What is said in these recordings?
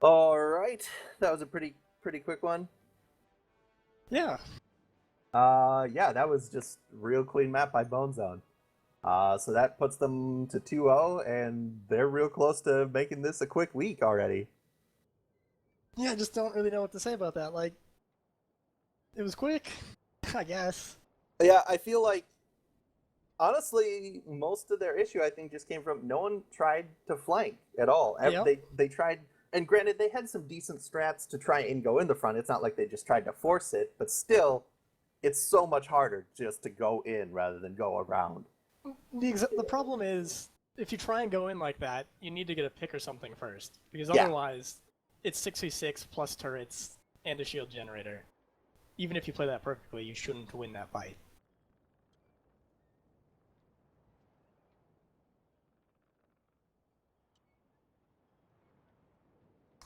All right, that was a pretty quick one. Yeah. Yeah, that was just real clean map by Bone Zone. So that puts them to 2-0, and they're real close to making this a quick week already. Yeah, I just don't really know what to say about that. Like, it was quick, I guess. Yeah, I feel like honestly, most of their issue I think just came from no one tried to flank at all. Yep. They tried, and granted they had some decent strats to try and go in the front. It's not like they just tried to force it, but still, it's so much harder just to go in rather than go around. The problem is, if you try and go in like that, you need to get a pick or something first. Because Yeah. otherwise, it's 6v6 plus turrets and a shield generator. Even if you play that perfectly, you shouldn't win that fight.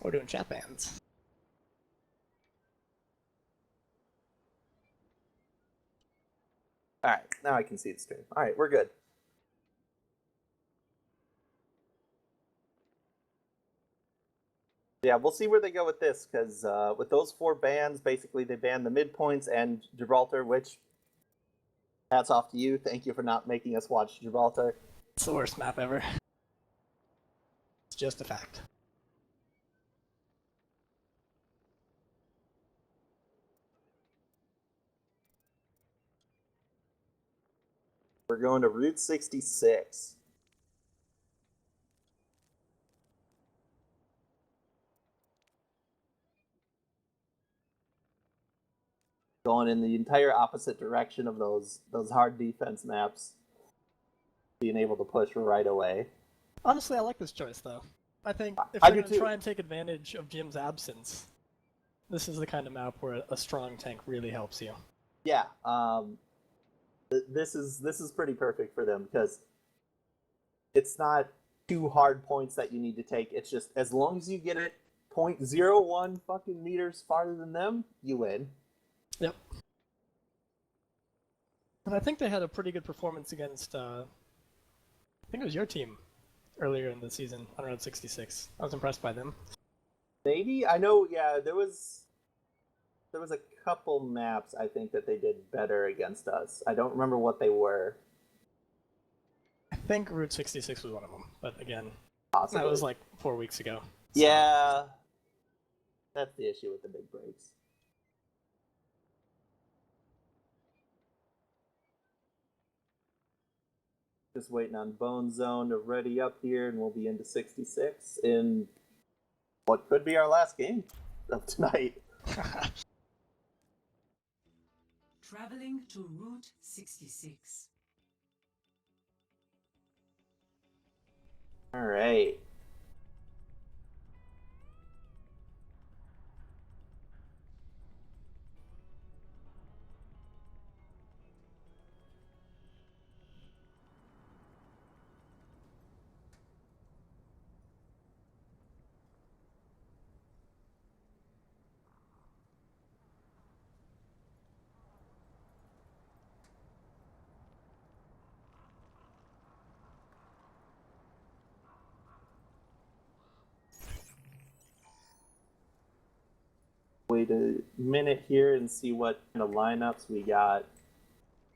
We're doing chat bans. All right, now I can see the stream. All right, we're good. Yeah, we'll see where they go with this, because with those 4 bans, basically they banned the midpoints and Gibraltar, which, hats off to you. Thank you for not making us watch Gibraltar. It's the worst map ever. It's just a fact. We're going to Route 66. Going in the entire opposite direction of those hard defense maps. Being able to push right away. Honestly, I like this choice, though. I think if I they're do going to too. try and take advantage of Jim's absence, this is the kind of map where a strong tank really helps you. Yeah, this is pretty perfect for them, because it's not 2 hard points that you need to take. It's just as long as you get it 0.01 fucking meters farther than them, you win. Yep. And I think they had a pretty good performance against, I think it was your team earlier in the season on Road 66. I was impressed by them. Maybe? I know, yeah, there was a couple maps I think that they did better against us. I don't remember what they were. I think Route 66 was one of them, but again, Possibly. that was like 4 weeks ago. So. Yeah, that's the issue with the big breaks. Just waiting on Bone Zone to ready up here, and we'll be into 66 in what could be our last game of tonight. Traveling to Route 66. All right. Wait a minute here and see what kind of lineups we got.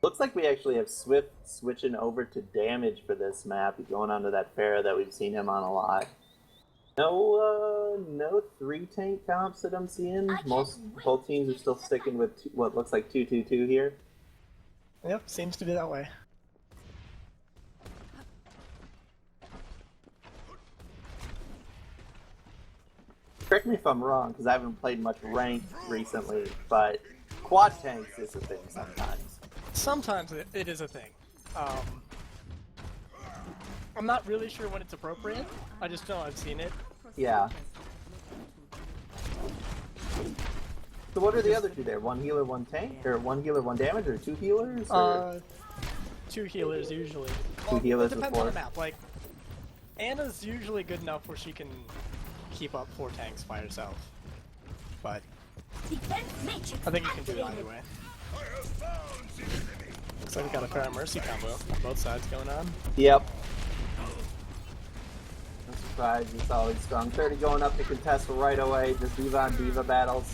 Looks like we actually have Swift switching over to damage for this map, going onto that Pharah that we've seen him on a lot. No 3 tank comps that I'm seeing. Both teams are still sticking with what looks like 2-2-2 here. Yep, seems to be that way. Correct me if I'm wrong, because I haven't played much ranked recently, but quad tanks is a thing sometimes. Sometimes it is a thing. I'm not really sure when it's appropriate. I just know I've seen it. Yeah. So what are the other 2 there? 1 healer, 1 tank? Or 1 healer, 1 damage? Or 2 healers? Or... 2 healers usually. 2 healers it with depends 4. on the map. Like, Anna's usually good enough where she can keep up 4 tanks by herself. But I think you can do it either way. Looks like we got a Pharah Mercy combo on both sides going on. Yep. Pride, it's always strong. 30 going up to contest right away, just Diva on Diva battles.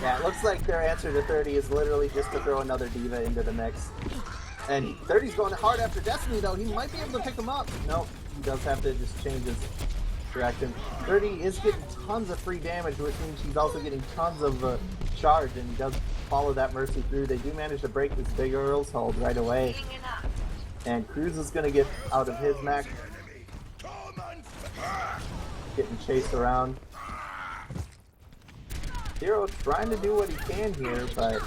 Yeah, it looks like their answer to 30 is literally just to throw another Diva into the mix. And 30's going hard after Destiny though, he might be able to pick him up. Nope, he does have to just change his direction. 30 is getting tons of free damage, which means he's also getting tons of charge, and he does follow that Mercy through. They do manage to break this Big Earl's hold right away. And Cruz is going to get out of his mech. Getting chased around. Zero trying to do what he can here, but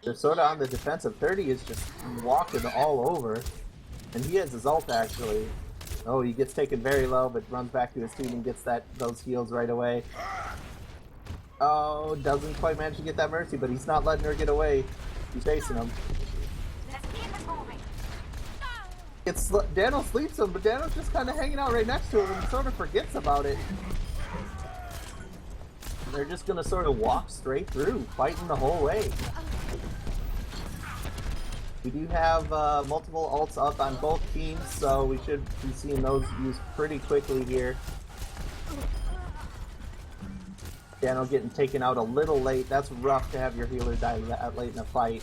they're sort of on the defensive. 30 is just walking all over. And he has his ult actually. Oh, he gets taken very low, but runs back to his team and gets those heals right away. Oh, doesn't quite manage to get that Mercy, but he's not letting her get away. He's chasing him. Daniel sleeps him, but Daniel's just kind of hanging out right next to him and sort of forgets about it. They're just going to sort of walk straight through, fighting the whole way. We do have multiple ults up on both teams, so we should be seeing those used pretty quickly here. Daniel getting taken out a little late. That's rough to have your healer die that late in a fight.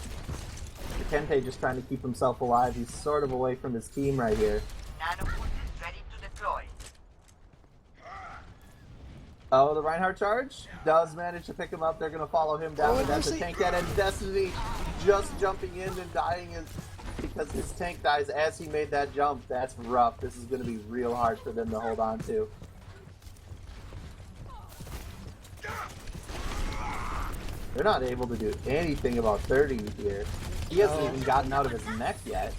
Kente just trying to keep himself alive. He's sort of away from his team right here. Ready to deploy. Oh, the Reinhardt charge does manage to pick him up. They're going to follow him down. And that's a tank dead, and Destiny just jumping in and dying because his tank dies as he made that jump. That's rough. This is going to be real hard for them to hold on to. They're not able to do anything about 30 here. He hasn't even gotten out of his mech yet.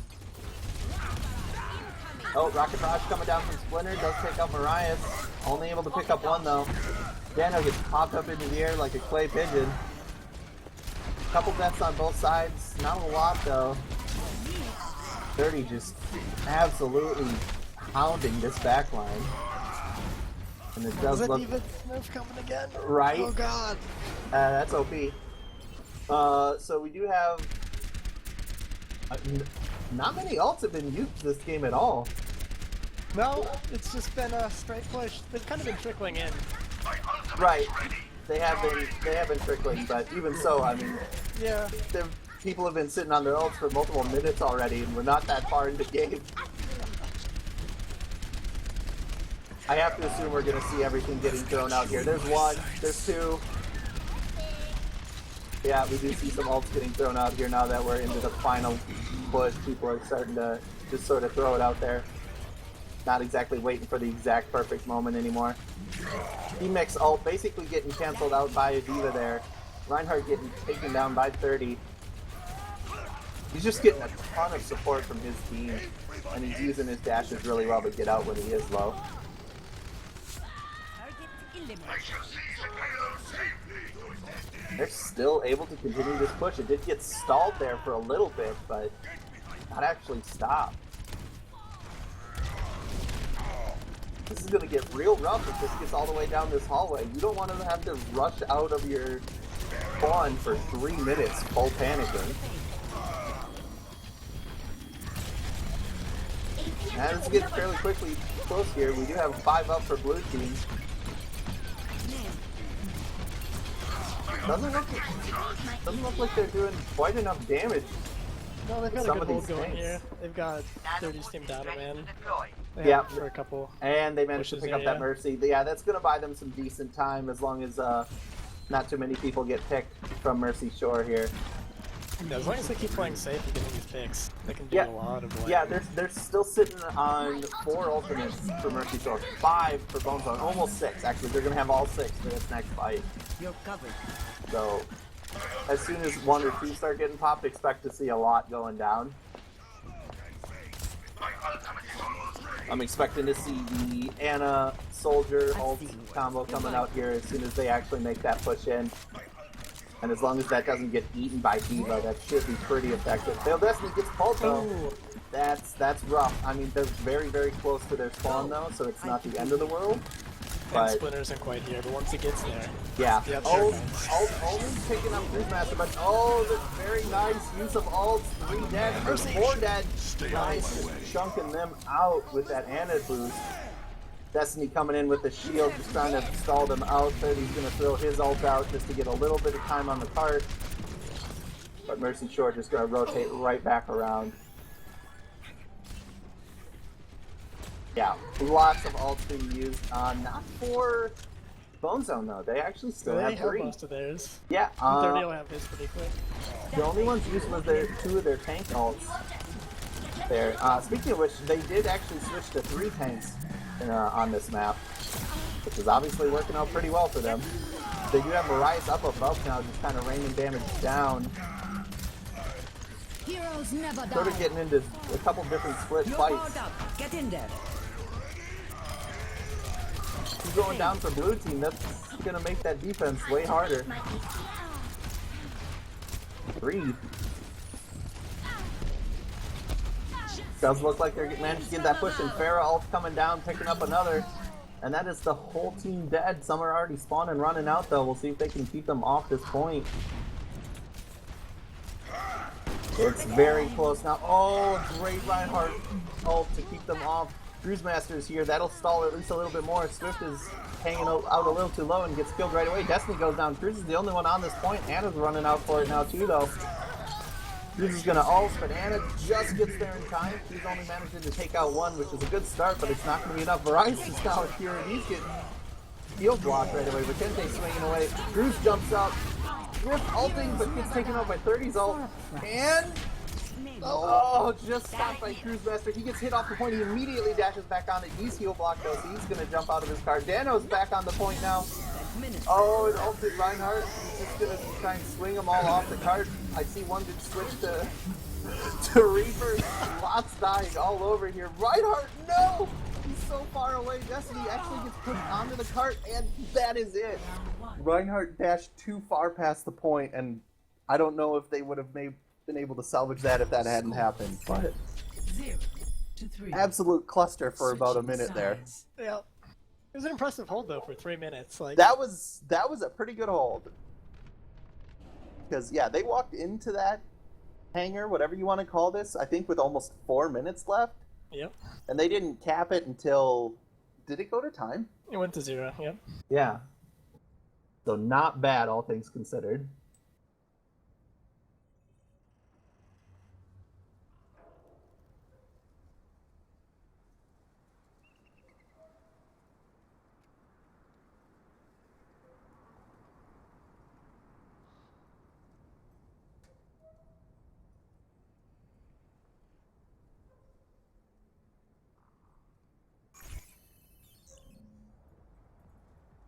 Oh, Rocket Barrage coming down from Splinter. Does take out Marias. Only able to pick up one though. Dano gets popped up into the air like a clay pigeon. Couple deaths on both sides. Not a lot though. 30 just absolutely hounding this backline. And it does look... Smurf coming again? Right? Oh god. That's OP. So we do have... not many ults have been used this game at all. No, it's just been a straight push. They've kind of been trickling in. Right. They have been trickling, but even so, I mean, yeah, people have been sitting on their ults for multiple minutes already, and we're not that far into the game. I have to assume we're going to see everything getting thrown out here. There's one, there's two. Yeah, we do see some ults getting thrown out here now that we're into the final push. People are starting to just sort of throw it out there. Not exactly waiting for the exact perfect moment anymore. D-Mix ult basically getting canceled out by a Diva there. Reinhardt getting taken down by 30. He's just getting a ton of support from his team, and he's using his dashes really well to get out when he is low. They're still able to continue this push. It did get stalled there for a little bit, but not actually stopped. This is going to get real rough if this gets all the way down this hallway. You don't want to have to rush out of your spawn for 3 minutes full panicking. And it's getting fairly quickly close here. We do have 5 up for blue team. Doesn't look like they're doing quite enough damage. No, they've got some a of good these hold going tanks. here. They've got 30's team down, man. Yeah, for a couple. And they managed to pick up here, that Mercy. Yeah, that's going to buy them some decent time as long as not too many people get picked from Mercy Shore here. Yeah, as long as they keep playing safe and getting these picks, they can do a lot of like... Yeah, they're still sitting on 4 ultimates for Mercy Shore, 5 for Bone Zone, almost 6 actually. They're going to have all 6 for this next fight. You're covered. So, as soon as 1 or 2 start getting popped, expect to see a lot going down. I'm expecting to see the Ana Soldier ult combo coming out here as soon as they actually make that push in. And as long as that doesn't get eaten by Diva, that should be pretty effective. Fail Destiny gets pulled though. That's rough. I mean, they're very, very close to their spawn though, so it's not the end of the world. But Splinter isn't quite here, but once it gets there, yeah, the ult upstairs only picking up Master, but oh, this very nice use of ults. 3 dead, or 4 dead. Nice, just chunking them out with that Ana boost. Destiny coming in with the shield, just trying to stall them out. 30's gonna throw his ult out just to get a little bit of time on the cart. But Mercy Shore just gonna rotate right back around. Yeah, lots of ults being used. Not for Bone Zone though. They actually still they have have 3. most of theirs. Yeah, 30 will have his pretty quick. the only ones used was their 2 of their tank ults. There. Speaking of which, they did actually switch to 3 tanks on this map, which is obviously working out pretty well for them. They do have Marias up above now, just kind of raining damage down. Heroes never die. Sort of getting into a couple different split You're fights. powered up. Get in there. He's going down for blue team. That's gonna make that defense way harder. 3. Does look like they're managed to get that push, and Pharah ult coming down, picking up another. And that is the whole team dead. Some are already spawned and running out though. We'll see if they can keep them off this point. It's very close now. Oh, great Reinhardt ult to keep them off. Master's here. That'll stall at least a little bit more. Swift is hanging out a little too low and gets killed right away. Destiny goes down. Cruz is the only one on this point. Ana's running out for it now too though. Cruz is gonna ult, but Ana just gets there in time. She's only managing to take out 1, which is a good start, but it's not gonna be enough. Verizon's now here and he's getting field blocked right away. Vicente swinging away. Cruz jumps out. Swift ulting, but gets taken out by 30's ult. And oh, just stopped by Master. He gets hit off the point. He immediately dashes back on it. He's heal blocked though, so he's gonna jump out of his car. Dano's back on the point now. Oh, it ulted Reinhardt. He's just gonna try and swing them all off the cart. I see one did switch to Reaper. Lots dying all over here. Reinhardt, no! He's so far away. Destiny actually gets put onto the cart, and that is it. Reinhardt dashed too far past the point, and I don't know if they would have been able to salvage that if that hadn't happened. But 0-3. absolute cluster for about a minute there. Yeah. It was an impressive hold though for 3 minutes. Like That was a pretty good hold. Because yeah, they walked into that hangar, whatever you want to call this, I think with almost 4 minutes left. Yep. And they didn't cap it until, did it go to time? It went to 0, yep. Yeah. So not bad, all things considered.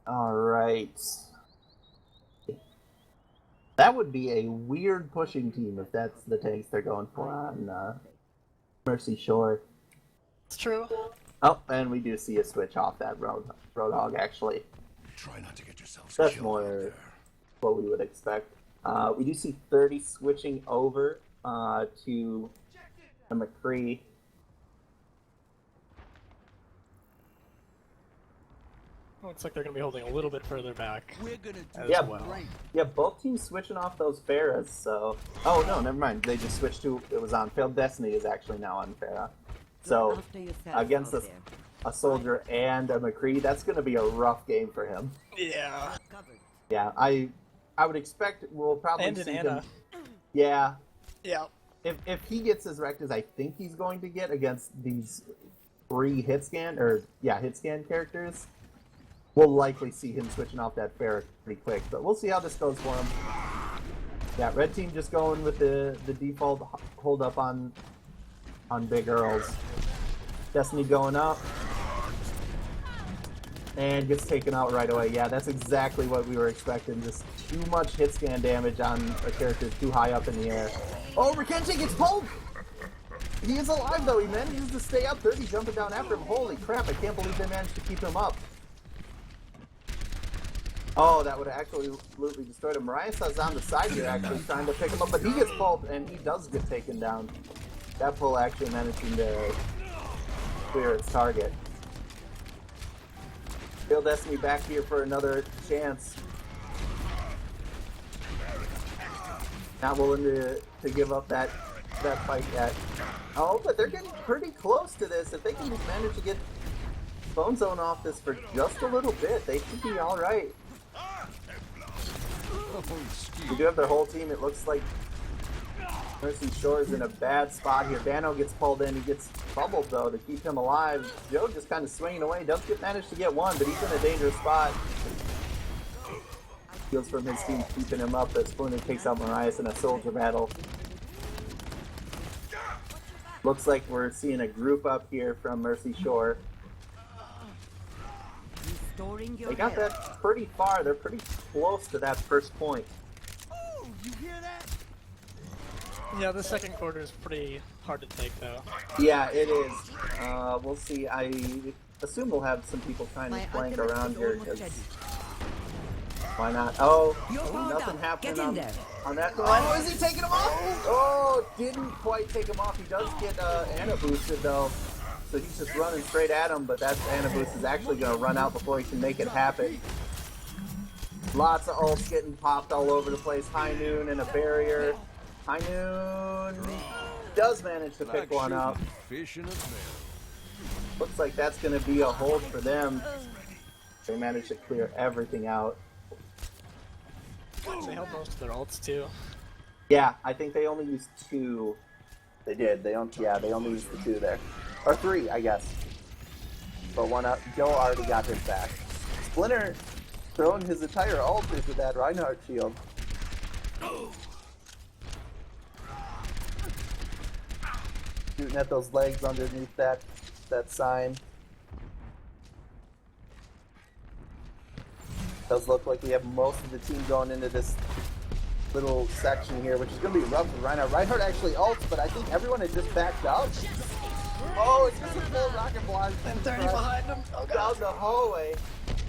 All right. That would be a weird pushing team if that's the tanks they're going for on Mercy Shore. It's true. Oh, and we do see a switch off that Roadhog, actually. Try not to get yourselves That's killed more out there. what we would expect. We do see 30 switching over to a McCree. Looks like they're going to be holding a little bit further back We're gonna do as Yeah. well. Yeah, both teams switching off those Pharahs, so... Oh, no, never mind. They just switched to... It was on Failed Destiny is actually now on Pharah. So, against a soldier and a McCree, that's going to be a rough game for him. Yeah. Yeah, I would expect we'll probably And an see Ana. him... Yeah. Yeah. If he gets as wrecked as I think he's going to get against these 3 hit scan characters, we'll likely see him switching off that Pharah pretty quick. But we'll see how this goes for him. Yeah, red team just going with the default hold up on Big Earls. Destiny going up. And gets taken out right away. Yeah, that's exactly what we were expecting. Just too much hit scan damage on a character too high up in the air. Oh, Rikenchi gets pulled! He is alive though. He manages to stay up. 30 jumping down after him. Holy crap, I can't believe they managed to keep him up. Oh, that would have absolutely destroyed him. Mariasa's on the side here actually trying to pick him up, but he gets pulled and he does get taken down. That pull actually managing to clear its target. Real Destiny back here for another chance. Not willing to give up that fight yet. Oh, but they're getting pretty close to this. If they can manage to get Bone Zone off this for just a little bit, they should be all right. We do have their whole team. It looks like Mercy Shore's in a bad spot here. Dano gets pulled in. He gets bubbled, though, to keep him alive. Joe just kind of swinging away. Does manage to get one, but he's in a dangerous spot. Feels from his team keeping him up as Splinter takes out Marias in a soldier battle. Looks like we're seeing a group up here from Mercy Shore. They got that pretty far. They're pretty close to that first point. Oh, you hear that? Yeah, the second quarter is pretty hard to take, though. Yeah, it is. We'll see. I assume we'll have some people trying to flank around here. Why not? Oh, nothing happening on that. Oh, is he taking him off? Oh, didn't quite take him off. He does get Ana boosted, though. So he's just running straight at him, but that Ana boost is actually going to run out before he can make it happen. Lots of ults getting popped all over the place. High Noon and a barrier. High Noon does manage to pick one up. Looks like that's going to be a hold for them. They managed to clear everything out. They held most of their ults, too. Yeah, I think they only used 2. They did. They only used the 2 there. Or 3, I guess. But one up. Joe already got his back. Splinter throwing his entire ult into that Reinhardt shield. Shooting at those legs underneath that sign. Does look like we have most of the team going into this little section here, which is going to be rough for Reinhardt. Reinhardt actually ults, but I think everyone had just backed up. Oh, it's just a full rocket blast. And 30 behind him. Oh, God. Down the hallway.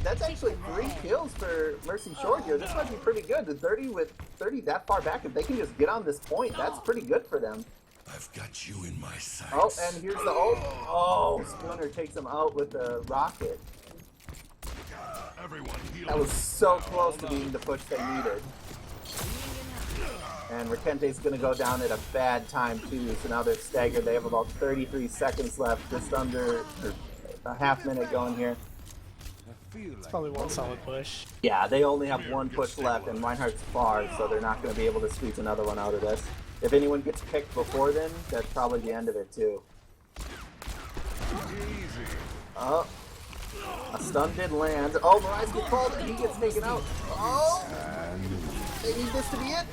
That's actually 3 kills for Mercy Shore here. This might be pretty good. The 30 with 30 that far back, if they can just get on this point, that's pretty good for them. I've got you in my sights. Oh, and here's the ult. Oh, Splinter takes him out with the rocket. That was so close to being the push they needed. And Rekente's going to go down at a bad time, too. So now they're staggered. They have about 33 seconds left, just under a half minute going here. It's probably one solid push. Yeah, they only have 1 push left, and Reinhardt's far, so they're not going to be able to squeeze another one out of this. If anyone gets picked before then, that's probably the end of it, too. Oh. A stun did land. Oh, Marias gets called and he gets taken out. Oh! They need this to be it?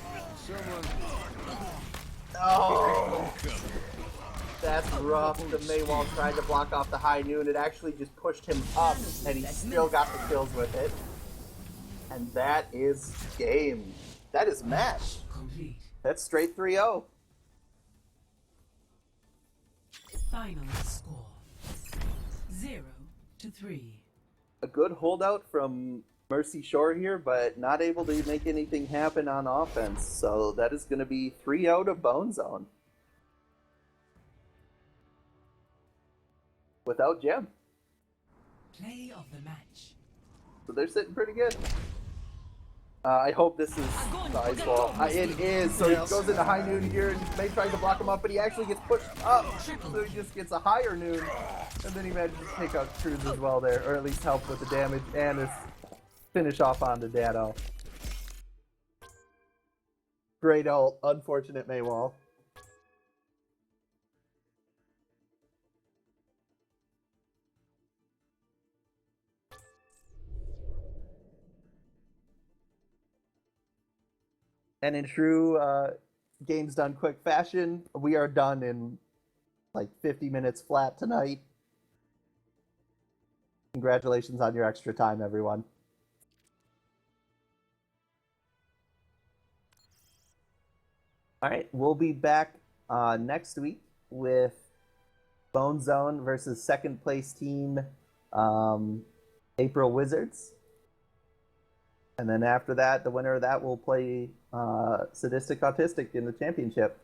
Oh! That's rough. The Maywall tried to block off the High Noon. It actually just pushed him up, and he still got the kills with it. And that is game. That is match. That's straight 3-0. Final score 0-3. A good holdout from Mercy Shore here, but not able to make anything happen on offense. So that is going to be 3 out of Bone Zone. Without Gem. Play of the match. So they're sitting pretty good. I hope this is the ice wall. It is. So he goes into High Noon here, and May tries to block him up, but he actually gets pushed up. So he just gets a higher Noon, and then he manages to take out Cruz as well there, or at least help with the damage, and his finish off onto Dado. Great ult. Unfortunate Maywall. And in true games done quick fashion, we are done in like 50 minutes flat tonight. Congratulations on your extra time, everyone. All right, we'll be back next week with Bone Zone versus second place team April Wizards. And then after that, the winner of that will play Sadistic Autistic in the championship.